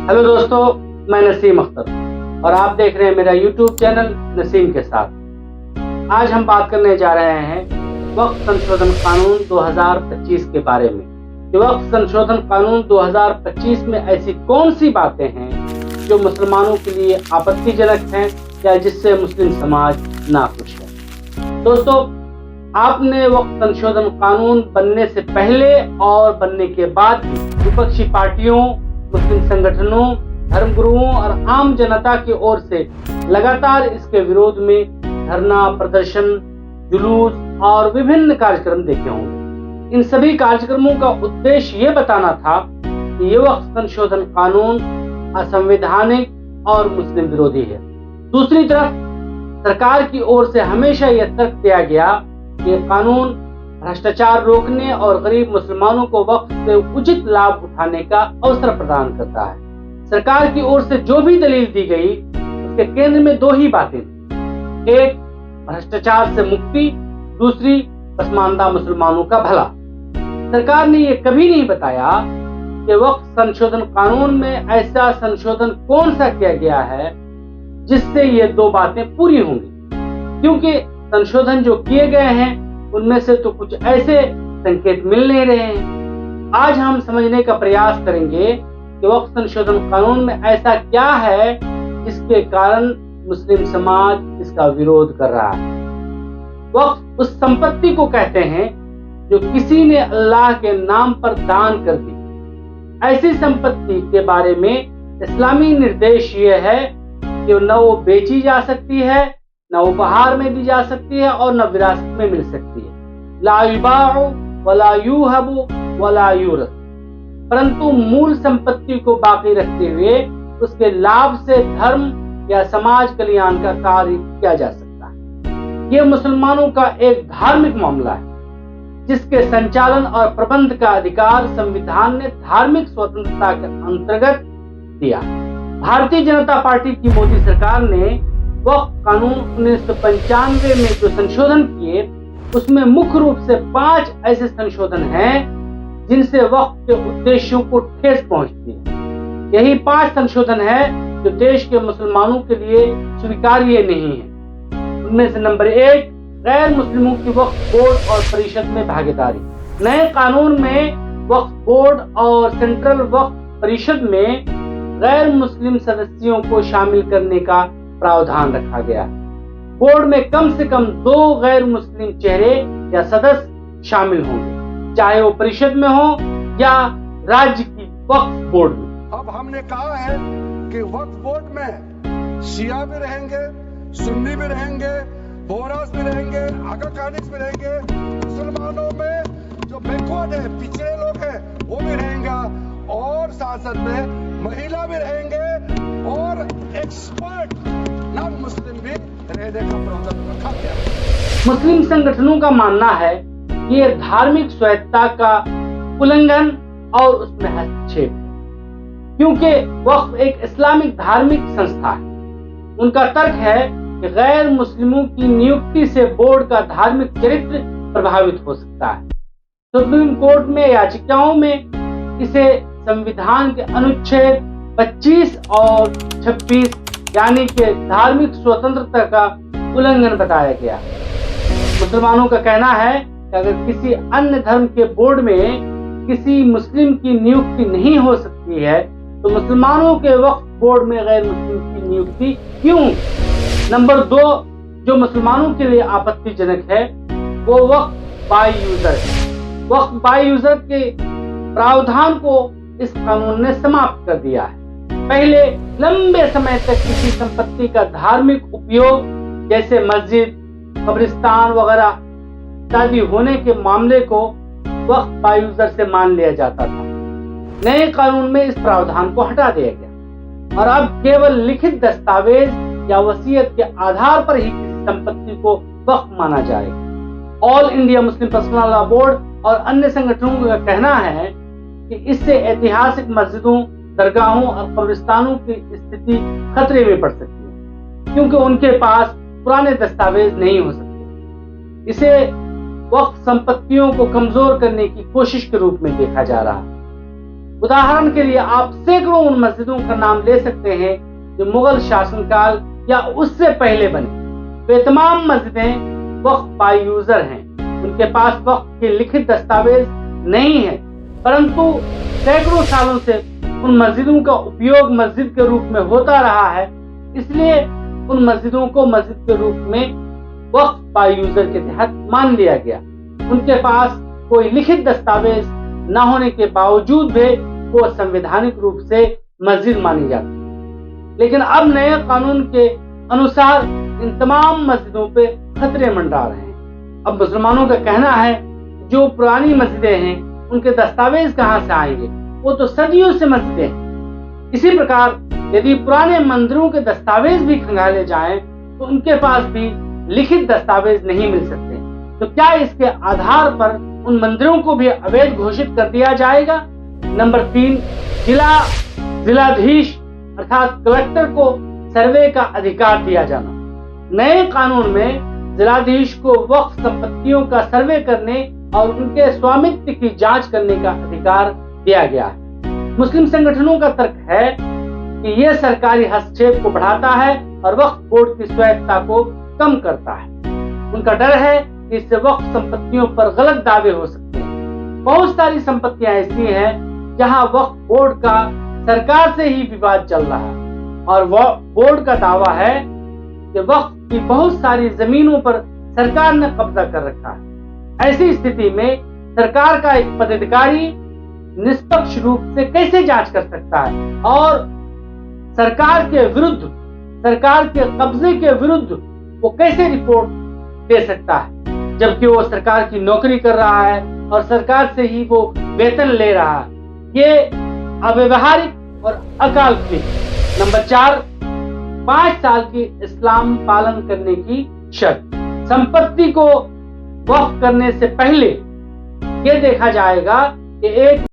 Hello दोस्तों, मैं नसीम अख्तर और आप देख रहे हैं मेरा यूट्यूब चैनल नसीम के साथ। आज हम बात करने जा रहे हैं वक्फ संशोधन कानून 2025 के बारे में। कि वक्फ संशोधन कानून 2025 में ऐसी कौन सी बातें हैं जो मुसलमानों के लिए आपत्तिजनक हैं या जिससे मुस्लिम समाज नाखुश है। दोस्तों, आपने वक्फ संशोधन कानून बनने से पहले और बनने के बाद विपक्षी पार्टियों, मुस्लिम संगठनों, धर्मगुरुओं और आम जनता की ओर से लगातार इसके विरोध में धरना, प्रदर्शन, जुलूस और विभिन्न कार्यक्रम देखे होंगे। इन सभी कार्यक्रमों का उद्देश्य ये बताना था कि ये वक्फ संशोधन कानून असंवैधानिक और मुस्लिम विरोधी है। दूसरी तरफ सरकार की ओर से हमेशा यह तर्क दिया गया कि कानून भ्रष्टाचार रोकने और गरीब मुसलमानों को वक्फ से उचित लाभ उठाने का अवसर प्रदान करता है। सरकार की ओर से जो भी दलील दी गई उसके केंद्र में दो ही बातें थी। एक, भ्रष्टाचार से मुक्ति, दूसरी, पसमानदा मुसलमानों का भला। सरकार ने यह कभी नहीं बताया कि वक्फ संशोधन कानून में ऐसा संशोधन कौन सा किया गया है जिससे ये दो बातें पूरी होंगी, क्योंकि संशोधन जो किए गए हैं उनमें से तो कुछ ऐसे संकेत मिल नहीं रहे हैं। आज हम समझने का प्रयास करेंगे कि वक्फ संशोधन कानून में ऐसा क्या है जिसके कारण मुस्लिम समाज इसका विरोध कर रहा है। वक्फ उस संपत्ति को कहते हैं जो किसी ने अल्लाह के नाम पर दान कर दी। ऐसी संपत्ति के बारे में इस्लामी निर्देश ये है कि न वो बेची जा सकती है, न उपहार में दी जा सकती है और न विरासत में मिल सकती है। ला युबाउ वला युहबु वला युरस। परंतु मूल संपत्ति को बाकी रखते हुए उसके लाभ से धर्म या समाज कल्याण का कार्य किया जा सकता है। यह मुसलमानों का एक धार्मिक मामला है जिसके संचालन और प्रबंध का अधिकार संविधान ने धार्मिक स्वतंत्रता के अंतर्गत दिया। भारतीय जनता पार्टी की मोदी सरकार ने वक्फ कानून 1995 में जो संशोधन किए उसमें मुख्य रूप से 5 ऐसे संशोधन हैं जिनसे वक्फ के उद्देश्यों को ठेस पहुंचती है। यही 5 संशोधन है जो देश के मुसलमानों के लिए स्वीकार्य नहीं है। उनमें से नंबर 1, गैर मुस्लिमों की वक्फ बोर्ड और परिषद में भागीदारी। नए कानून में वक्फ बोर्ड और सेंट्रल वक्फ परिषद में गैर मुस्लिम सदस्यों को शामिल करने का प्रावधान रखा गया। बोर्ड में कम से कम 2 गैर मुस्लिम चेहरे या सदस्य शामिल होंगे, चाहे वो परिषद में हो या राज्य की वक्फ बोर्ड में। अब हमने कहा है कि वक्फ बोर्ड में शिया भी रहेंगे, सुन्नी भी रहेंगे, बोहरास भी रहेंगे, आगा कानिक्स भी रहेंगे। मुसलमानों में जो बैकवर्ड है, पिछड़े लोग हैं, वो भी रहेंगे और साथ साथ में महिला भी रहेंगे और एक्सपर्ट नॉन मुस्लिम भी रहने का प्रावधान रखा गया। मुस्लिम संगठनों का मानना है कि ये धार्मिक स्वायत्तता का उल्लंघन और उसमें हस्तक्षेप है, क्योंकि वक्फ एक इस्लामिक धार्मिक संस्था है। उनका तर्क है कि गैर मुस्लिमों की नियुक्ति से बोर्ड का धार्मिक चरित्र प्रभावित हो सकता है। सुप्रीम कोर्ट में याचिकाओं में इसे संविधान के अनुच्छेद 25 और 26 यानी कि धार्मिक स्वतंत्रता का उल्लंघन बताया गया। मुसलमानों का कहना है कि अगर किसी अन्य धर्म के बोर्ड में किसी मुस्लिम की नियुक्ति नहीं हो सकती है तो मुसलमानों के वक्फ बोर्ड में गैर मुस्लिम की नियुक्ति क्यों? नंबर 2, जो मुसलमानों के लिए आपत्तिजनक है वो वक्फ बाय यूजर है। वक्फ बाय यूजर के प्रावधान को इस कानून ने समाप्त कर दिया है। पहले लंबे समय तक किसी संपत्ति का धार्मिक उपयोग जैसे मस्जिद, कब्रिस्तान वगैरह इत्यादि होने के मामले को वक्फ बाय यूजर से मान लिया जाता था। नए कानून में इस प्रावधान को हटा दिया गया और अब केवल लिखित दस्तावेज या वसीयत के आधार पर ही किसी संपत्ति को वक्फ माना जाएगा। All India Muslim personal law board और अन्य संगठनों का कहना है कि इससे ऐतिहासिक मस्जिदों, दरगाहों और कब्रिस्तानों की स्थिति खतरे में पड़ सकती है, क्योंकि उनके पास पुराने दस्तावेज नहीं हो सकते। इसे वक्फ संपत्तियों को कमजोर करने की कोशिश के रूप में देखा जा रहा है। उदाहरण के लिए आप सैकड़ों उन मस्जिदों का नाम ले सकते हैं जो मुगल शासनकाल या उससे पहले बने। वे तमाम मस्जिदें वक्फ बाय यूजर हैं। उनके पास वक्फ के लिखित दस्तावेज नहीं है, परंतु सैकड़ों सालों से उन मस्जिदों का उपयोग मस्जिद के रूप में होता रहा है, इसलिए उन मस्जिदों को मस्जिद के रूप में वक्फ बाय यूजर के तहत मान लिया गया। उनके पास कोई लिखित दस्तावेज न होने के बावजूद भी वो संवैधानिक रूप से मस्जिद मानी जाती। लेकिन अब नए कानून के अनुसार इन तमाम मस्जिदों पे खतरे मंडरा रहे हैं। अब मुसलमानों का कहना है जो पुरानी मस्जिदें हैं उनके दस्तावेज कहां से आएंगे, वो तो सदियों से मस्जिदें हैं। इसी प्रकार यदि पुराने मंदिरों के दस्तावेज भी खंगाले जाएं तो उनके पास भी लिखित दस्तावेज नहीं मिल सकते। तो क्या इसके आधार पर उन मंदिरों को भी अवैध घोषित कर दिया जाएगा? नंबर 3, जिलाधीश अर्थात कलेक्टर को सर्वे का अधिकार दिया जाना। नए कानून में जिलाधीश को वक्फ संपत्तियों का सर्वे करने और उनके स्वामित्व की जांच करने का अधिकार दिया गया है। मुस्लिम संगठनों का तर्क है कि यह सरकारी हस्तक्षेप को बढ़ाता है और वक्फ बोर्ड की स्वायत्तता को कम करता है। उनका डर है कि इससे वक्फ संपत्तियों पर गलत दावे हो सकते हैं। बहुत सारी संपत्तियां ऐसी हैं जहां वक्फ बोर्ड का सरकार से ही विवाद चल रहा है और बोर्ड का दावा है कि वक्फ की बहुत सारी जमीनों पर सरकार ने कब्जा कर रखा है। ऐसी स्थिति में सरकार का एक पदाधिकारी निष्पक्ष रूप से कैसे जांच कर सकता है और सरकार के विरुद्ध, सरकार के कब्जे के विरुद्ध वो कैसे रिपोर्ट दे सकता है, जबकि वो सरकार की नौकरी कर रहा है और सरकार से ही वो वेतन ले रहा है। ये अव्यवहारिक और अकाल्पनिक। नंबर 4, 5 साल की इस्लाम पालन करने की शर्त। संपत्ति को वक्फ करने से पहले यह देखा जाएगा कि एक